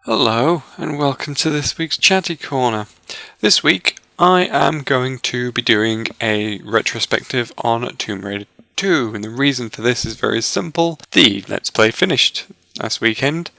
Hello and welcome to this week's Chatty Corner. This week I am going to be doing a retrospective on Tomb Raider 2, and the reason for this is very simple. The Let's Play finished last weekend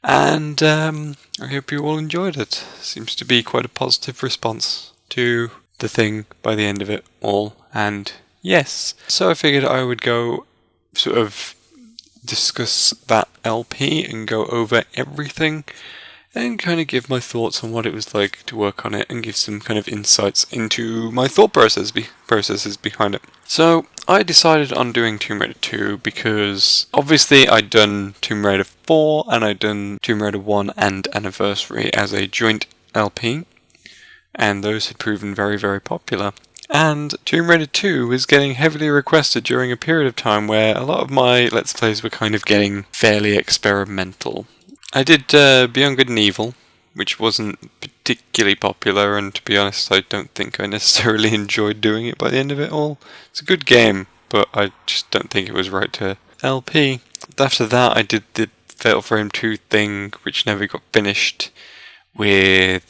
and I hope you all enjoyed it. Seems to be quite a positive response to the thing by the end of it all, and yes. So I figured I would go sort of discuss that LP and go over everything and kind of give my thoughts on what it was like to work on it and give some kind of insights into my thought processes behind it. So I decided on doing Tomb Raider 2 because obviously I'd done Tomb Raider 4 and I'd done Tomb Raider 1 and Anniversary as a joint LP, and those had proven very, very popular. And Tomb Raider 2 was getting heavily requested during a period of time where a lot of my Let's Plays were kind of getting fairly experimental. I did Beyond Good and Evil, which wasn't particularly popular, and to be honest, I don't think I necessarily enjoyed doing it by the end of it all. It's a good game, but I just don't think it was right to LP. After that, I did the Fatal Frame 2 thing, which never got finished, where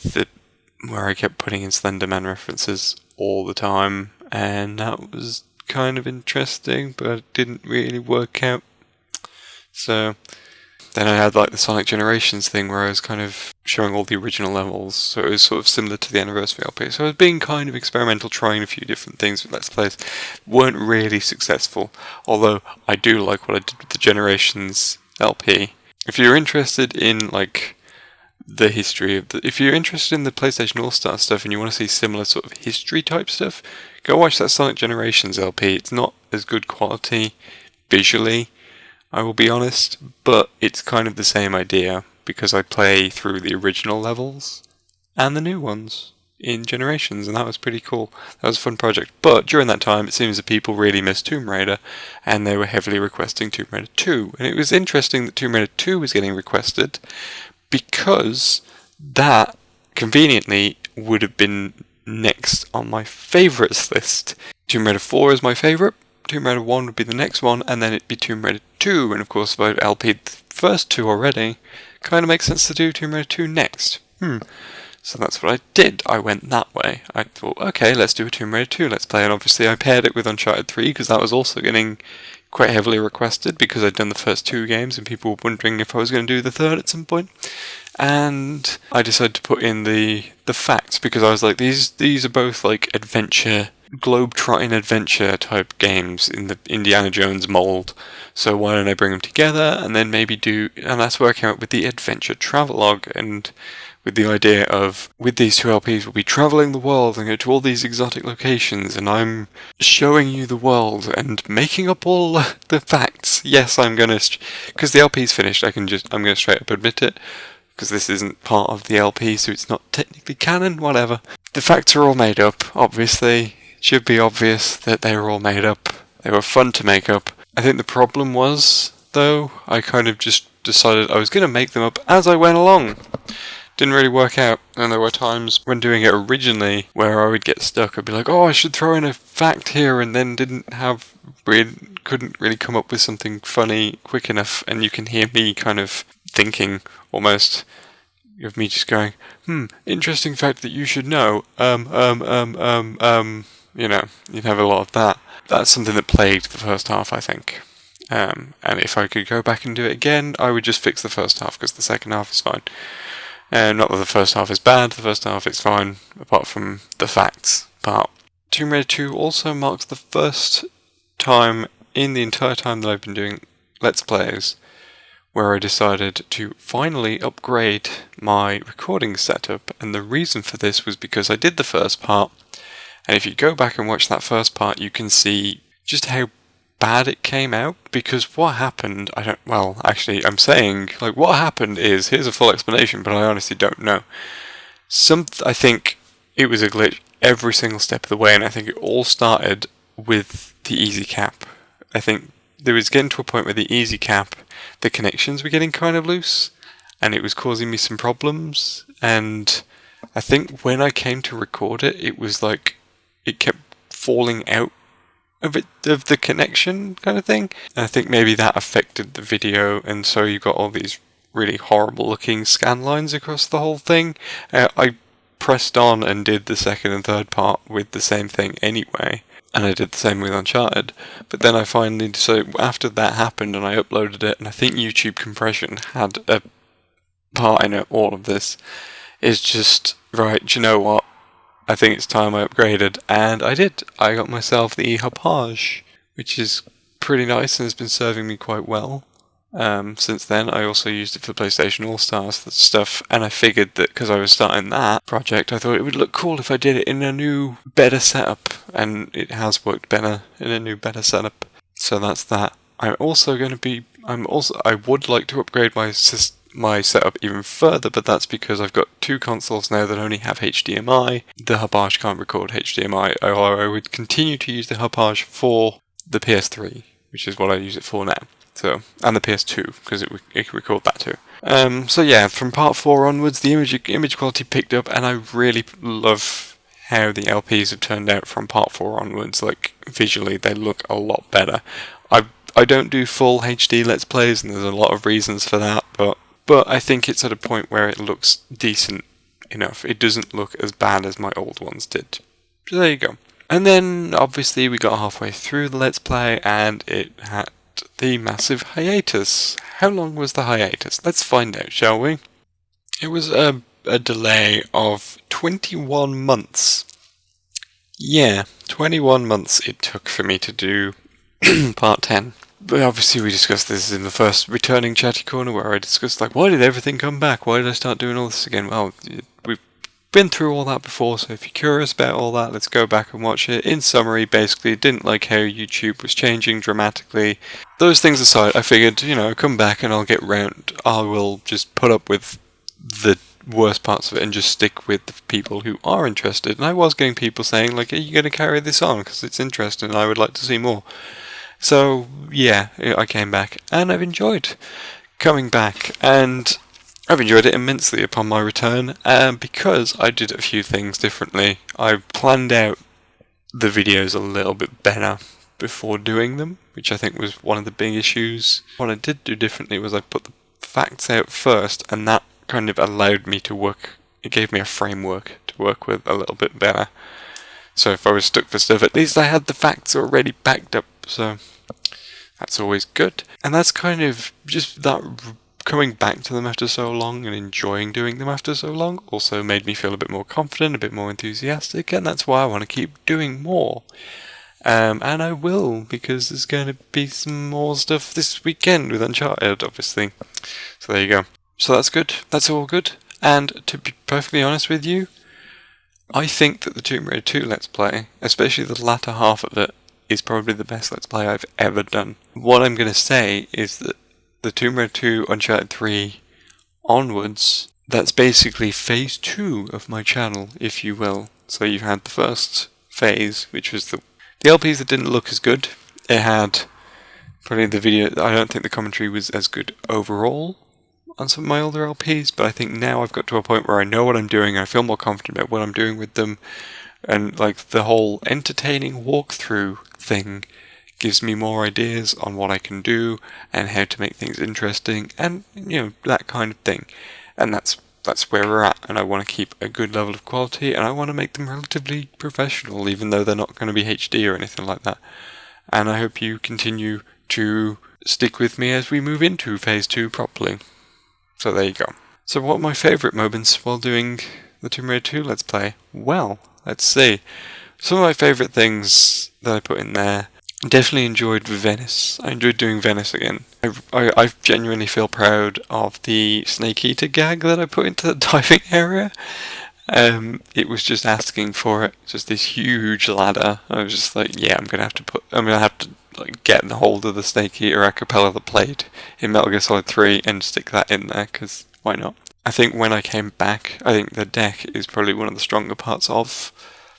I kept putting in Slender Man references all the time, and that was kind of interesting, but it didn't really work out. So then I had like the Sonic Generations thing where I was kind of showing all the original levels, so it was sort of similar to the Anniversary LP. So I was being kind of experimental, trying a few different things with Let's Plays. Weren't really successful, although I do like what I did with the Generations LP. If you're interested in like the history of if you're interested in the PlayStation All-Star stuff and you want to see similar sort of history type stuff, go watch that Sonic Generations LP. It's not as good quality visually, I will be honest, but it's kind of the same idea because I play through the original levels and the new ones in Generations, and that was pretty cool. That was a fun project. But during that time, it seems that people really missed Tomb Raider, and they were heavily requesting Tomb Raider 2. And it was interesting that Tomb Raider 2 was getting requested, because that, conveniently, would have been next on my favourites list. Tomb Raider 4 is my favourite, Tomb Raider 1 would be the next one, and then it'd be Tomb Raider 2, and of course if I'd LP'd the first two already, kind of makes sense to do Tomb Raider 2 next. So that's what I did. I went that way. I thought, okay, let's do a Tomb Raider 2 Let's Play, and obviously I paired it with Uncharted 3, because that was also getting quite heavily requested because I'd done the first two games and people were wondering if I was going to do the third at some point. And I decided to put in the facts because I was like, these are both like adventure, globe-trotting adventure type games in the Indiana Jones mold. So why don't I bring them together and then maybe and that's where I came up with the adventure travelogue, and with the idea of, with these two LPs, we'll be travelling the world and go to all these exotic locations, and I'm showing you the world and making up all the facts. Yes, I'm going to, because the LP's finished, I'm going to straight up admit it, because this isn't part of the LP, so it's not technically canon, whatever. The facts are all made up, obviously. It should be obvious that they were all made up. They were fun to make up. I think the problem was, though, I kind of just decided I was going to make them up as I went along. Didn't really work out, and there were times when doing it originally where I would get stuck. I'd be like, oh, I should throw in a fact here, and then couldn't really come up with something funny quick enough, and you can hear me kind of thinking, almost, of me just going, interesting fact that you should know, you know, you'd have a lot of that. That's something that plagued the first half, I think. And if I could go back and do it again, I would just fix the first half, because the second half is fine. Not that the first half is bad, the first half is fine, apart from the facts part. Tomb Raider 2 also marks the first time in the entire time that I've been doing Let's Plays where I decided to finally upgrade my recording setup, and the reason for this was because I did the first part, and if you go back and watch that first part, you can see just how bad it came out, because what happened, I'm saying, like, what happened is, here's a full explanation, but I honestly don't know. I think it was a glitch every single step of the way, and I think it all started with the easy cap. I think there was getting to a point where the easy cap, the connections were getting kind of loose, and it was causing me some problems, and I think when I came to record it, it was like, it kept falling out of the connection kind of thing. And I think maybe that affected the video, and so you got all these really horrible looking scan lines across the whole thing. I pressed on and did the second and third part with the same thing anyway, and I did the same with Uncharted. But then I finally, so after that happened and I uploaded it, and I think YouTube compression had a part in it, all of this, is just, right, do you know what? I think it's time I upgraded, and I did. I got myself the Hopage, which is pretty nice and has been serving me quite well. Since then, I also used it for PlayStation All-Stars stuff, and I figured that because I was starting that project, I thought it would look cool if I did it in a new, better setup, and it has worked better in a new, better setup. So that's that. I would like to upgrade my setup even further, but that's because I've got two consoles now that only have HDMI. The Hopage can't record HDMI, or I would continue to use the Hopage for the PS3, which is what I use it for now. So, and the PS2, because it can record that too. So yeah, from part 4 onwards, the image quality picked up, and I really love how the LPs have turned out from part 4 onwards. Like, visually, they look a lot better. I don't do full HD Let's Plays, and there's a lot of reasons for that, but I think it's at a point where it looks decent enough. It doesn't look as bad as my old ones did. So there you go. And then, obviously, we got halfway through the Let's Play, and it had the massive hiatus. How long was the hiatus? Let's find out, shall we? It was a delay of 21 months. Yeah, 21 months it took for me to do part 10. But obviously we discussed this in the first returning Chatty Corner, where I discussed, like, why did everything come back? Why did I start doing all this again? Well, we've been through all that before, so if you're curious about all that, let's go back and watch it. In summary, basically, didn't like how YouTube was changing dramatically. Those things aside, I figured, come back and I'll get round. I will just put up with the worst parts of it and just stick with the people who are interested. And I was getting people saying, like, are you going to carry this on? Because it's interesting and I would like to see more. So, yeah, I came back, and I've enjoyed coming back, and I've enjoyed it immensely upon my return, because I did a few things differently. I planned out the videos a little bit better before doing them, which I think was one of the big issues. What I did do differently was I put the facts out first, and that kind of allowed me to work, it gave me a framework to work with a little bit better. So if I was stuck for stuff, at least I had the facts already backed up. So that's always good. And that's kind of just that coming back to them after so long and enjoying doing them after so long also made me feel a bit more confident, a bit more enthusiastic, and that's why I want to keep doing more. And I will, because there's going to be some more stuff this weekend with Uncharted, obviously. So there you go. So that's good. That's all good. And to be perfectly honest with you, I think that the Tomb Raider 2 Let's Play, especially the latter half of it, is probably the best Let's Play I've ever done. What I'm going to say is that the Tomb Raider 2, Uncharted 3 onwards, that's basically phase 2 of my channel, if you will. So you had the first phase, which was the LPs that didn't look as good. It had probably the video, I don't think the commentary was as good overall on some of my older LPs, but I think now I've got to a point where I know what I'm doing, I feel more confident about what I'm doing with them, and like the whole entertaining walkthrough thing gives me more ideas on what I can do and how to make things interesting, and that kind of thing. And that's where we're at, and I want to keep a good level of quality, and I want to make them relatively professional, even though they're not going to be HD or anything like that. And I hope you continue to stick with me as we move into phase 2 properly. So there you go. So what are my favourite moments while doing the Tomb Raider 2 Let's Play? Well, let's see. Some of my favourite things that I put in there, definitely enjoyed Venice. I enjoyed doing Venice again. I genuinely feel proud of the Snake Eater gag that I put into the diving area. It was just asking for it, just this huge ladder. I was just like, yeah, I'm gonna have to like get the hold of the Snake Eater a cappella that played in Metal Gear Solid 3 and stick that in there, because why not? I think when I came back, I think the deck is probably one of the stronger parts of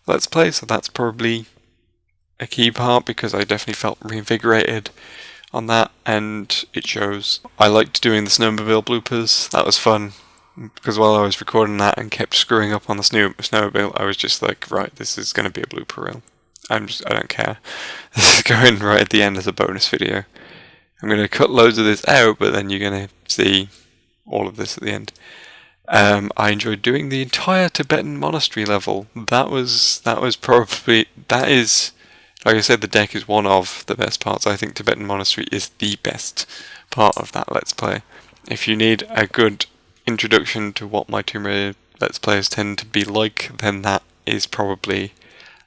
Let's Play, so that's probably a key part, because I definitely felt reinvigorated on that, and it shows. I liked doing the snowmobile bloopers. That was fun, because while I was recording that and kept screwing up on the snowmobile, I was just like, right, this is going to be a blooper reel. I don't care. This is going right at the end as a bonus video. I'm going to cut loads of this out, but then you're going to see all of this at the end. I enjoyed doing the entire Tibetan monastery level. That is, like I said, the deck is one of the best parts. I think Tibetan monastery is the best part of that Let's Play. If you need a good introduction to what my Tomb Raider Let's Plays tend to be like, then that is probably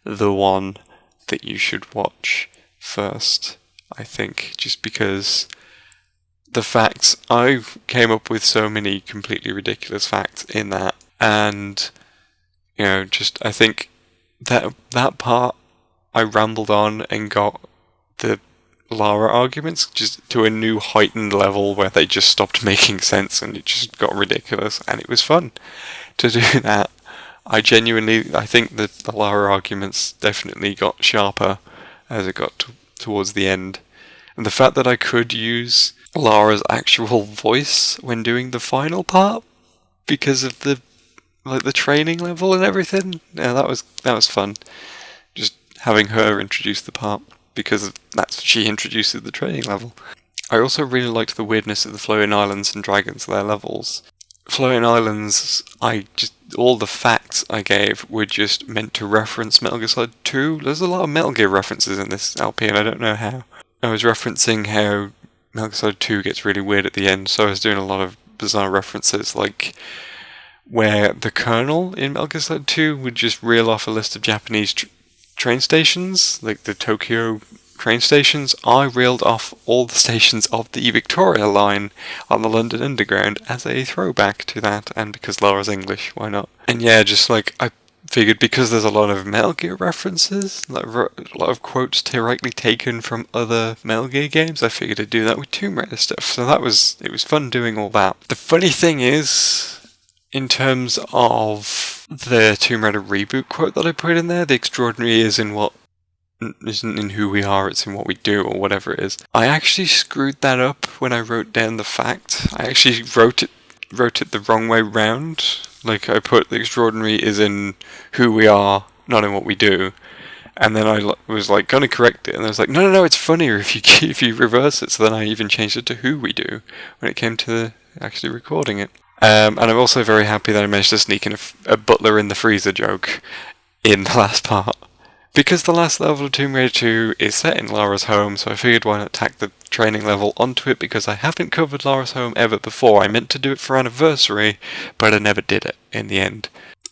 the one that you should watch first, I think, just because the facts, I came up with so many completely ridiculous facts in that, and just I think that part I rambled on and got the Lara arguments just to a new heightened level where they just stopped making sense and it just got ridiculous, and it was fun to do that. I think that the Lara arguments definitely got sharper as it got towards the end, and the fact that I could use Lara's actual voice when doing the final part because of the training level and everything, yeah, that was fun. Just having her introduce the part, because she introduces the training level. I also really liked the weirdness of the floating islands and dragons, their levels. Floating islands, all the facts I gave were just meant to reference Metal Gear Solid 2. There's a lot of Metal Gear references in this LP, and I don't know how. I was referencing how Metal Gear Solid 2 gets really weird at the end, so I was doing a lot of bizarre references, like where the Colonel in Metal Gear Solid 2 would just reel off a list of Japanese train stations, like the Tokyo train stations. I reeled off all the stations of the Victoria line on the London Underground as a throwback to that, and because Lara's English, why not? And yeah, just like I figured, because there's a lot of Metal Gear references, like a lot of quotes directly taken from other Metal Gear games, I figured I'd do that with Tomb Raider stuff. So it was fun doing all that. The funny thing is, in terms of the Tomb Raider reboot quote that I put in there, the extraordinary isn't in who we are, it's in what we do, or whatever it is. I actually screwed that up when I wrote down the fact. I actually wrote it the wrong way round. Like, I put the extraordinary is in who we are, not in what we do. And then I was like going to correct it, and I was like, no, it's funnier if you reverse it. So then I even changed it to who we do when it came to actually recording it. And I'm also very happy that I managed to sneak in a butler in the freezer joke in the last part. Because the last level of Tomb Raider 2 is set in Lara's home, so I figured why not tack the training level onto it, because I haven't covered Lara's home ever before. I meant to do it for Anniversary, but I never did it in the end.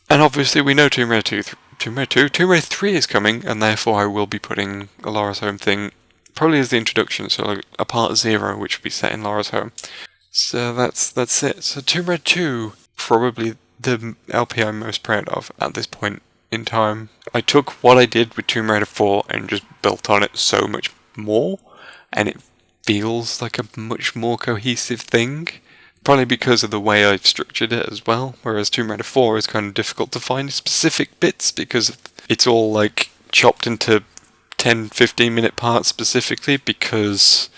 And obviously we know Tomb Raider 3 is coming, and therefore I will be putting a Lara's home thing, probably as the introduction, so like a part 0, which will be set in Lara's home. So that's it. So Tomb Raider 2, probably the LP I'm most proud of at this point in time. I took what I did with Tomb Raider 4 and just built on it so much more, and it feels like a much more cohesive thing, probably because of the way I've structured it as well, whereas Tomb Raider 4 is kind of difficult to find specific bits because it's all like chopped into 10-15 minute parts specifically because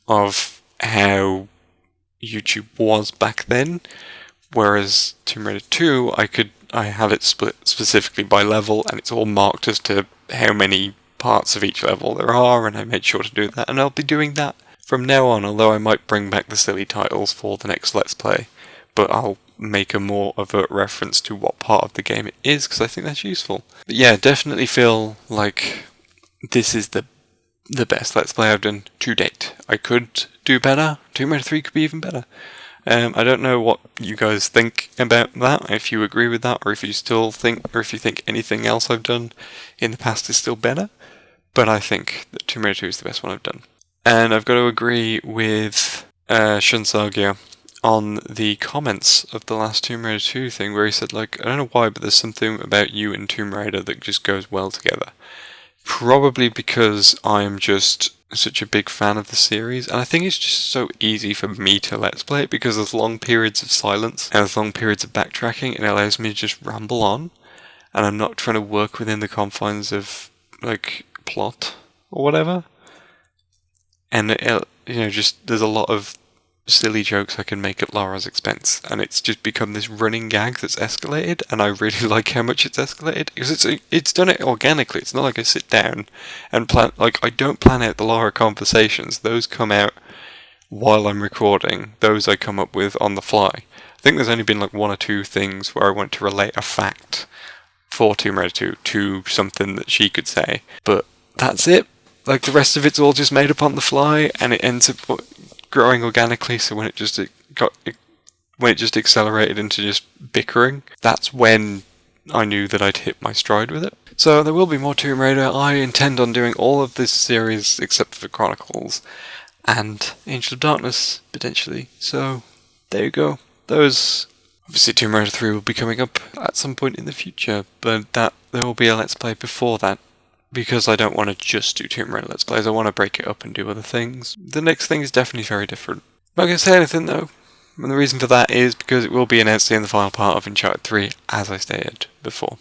of how YouTube was back then, whereas Tomb Raider 2 I had it split specifically by level, and it's all marked as to how many parts of each level there are, and I made sure to do that, and I'll be doing that from now on, although I might bring back the silly titles for the next Let's Play, but I'll make a more overt reference to what part of the game it is, because I think that's useful. But yeah, definitely feel like this is the best Let's Play I've done to date. I could do better. Tomb Raider 3 could be even better. I don't know what you guys think about that, if you agree with that, or if you think anything else I've done in the past is still better, but I think that Tomb Raider 2 is the best one I've done. And I've got to agree with Shunsagya on the comments of the last Tomb Raider 2 thing, where he said, like, I don't know why, but there's something about you and Tomb Raider that just goes well together. Probably because I'm just such a big fan of the series, and I think it's just so easy for me to Let's Play it because there's long periods of silence and there's long periods of backtracking, and it allows me to just ramble on, and I'm not trying to work within the confines of, like, plot or whatever. And just there's a lot of silly jokes I can make at Lara's expense, and it's just become this running gag that's escalated, and I really like how much it's escalated, because it's done it organically. It's not like I sit down and plan, like, I don't plan out the Lara conversations. Those come out while I'm recording. Those I come up with on the fly. I think there's only been like 1 or 2 things where I want to relate a fact for Tomb Raider 2 to something that she could say, but that's it. Like, the rest of it's all just made up on the fly, and it ends up growing organically. So when it just accelerated into just bickering, that's when I knew that I'd hit my stride with it. So there will be more Tomb Raider. I intend on doing all of this series except for Chronicles and Angel of Darkness potentially. So there you go. Those, obviously Tomb Raider 3 will be coming up at some point in the future, but there will be a Let's Play before that, because I don't want to just do Tomb Raider Let's Plays. I want to break it up and do other things. The next thing is definitely very different. I'm not going to say anything though, and the reason for that is because it will be announced in the final part of Uncharted 3, as I stated before,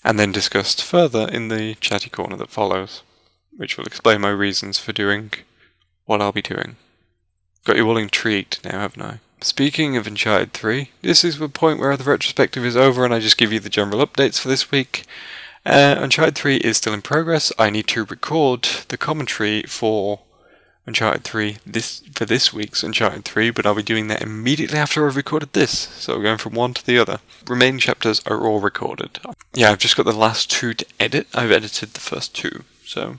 and then discussed further in the Chatty Corner that follows, which will explain my reasons for doing what I'll be doing. Got you all intrigued now, haven't I? Speaking of Uncharted 3, this is the point where the retrospective is over and I just give you the general updates for this week. Uncharted 3 is still in progress. I need to record the commentary for Uncharted 3 for this week's Uncharted 3, but I'll be doing that immediately after I've recorded this, so we're going from one to the other. Remaining chapters are all recorded. Yeah, I've just got the last 2 to edit. I've edited the first 2, so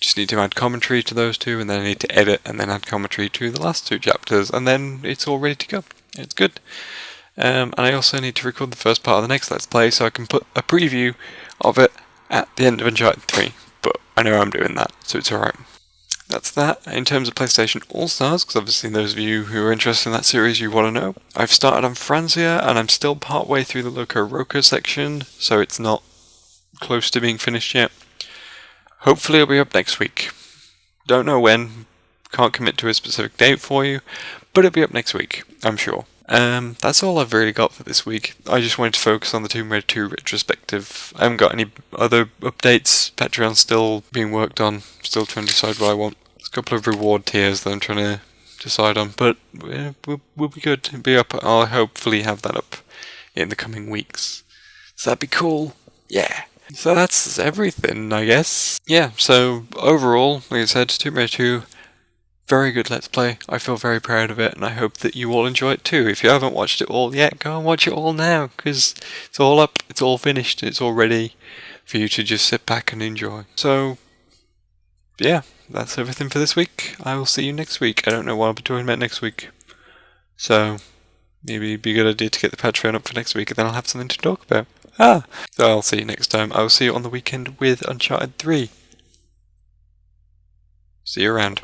just need to add commentary to those 2, and then I need to edit and then add commentary to the last 2 chapters, and then it's all ready to go. It's good. And I also need to record the first part of the next Let's Play so I can put a preview of it at the end of Uncharted 3, but I know I'm doing that, so it's alright. That's that. In terms of PlayStation All-Stars, because obviously those of you who are interested in that series, you want to know, I've started on Franzia, and I'm still part way through the Loco Roco section, so it's not close to being finished yet. Hopefully it'll be up next week. Don't know when, can't commit to a specific date for you, but it'll be up next week, I'm sure. That's all I've really got for this week. I just wanted to focus on the Tomb Raider 2 retrospective. I haven't got any other updates. Patreon's still being worked on, still trying to decide what I want. There's a couple of reward tiers that I'm trying to decide on, but we'll be good. It'll be up. I'll hopefully have that up in the coming weeks. So that'd be cool. Yeah. So that's everything, I guess. Yeah, so overall, like I said, Tomb Raider 2, very good Let's Play. I feel very proud of it, and I hope that you all enjoy it too. If you haven't watched it all yet, go and watch it all now, because it's all up, it's all finished, it's all ready for you to just sit back and enjoy. So, yeah, that's everything for this week. I will see you next week. I don't know what I'll be talking about next week, so maybe it'd be a good idea to get the Patreon up for next week, and then I'll have something to talk about. So I'll see you next time. I will see you on the weekend with Uncharted 3. See you around.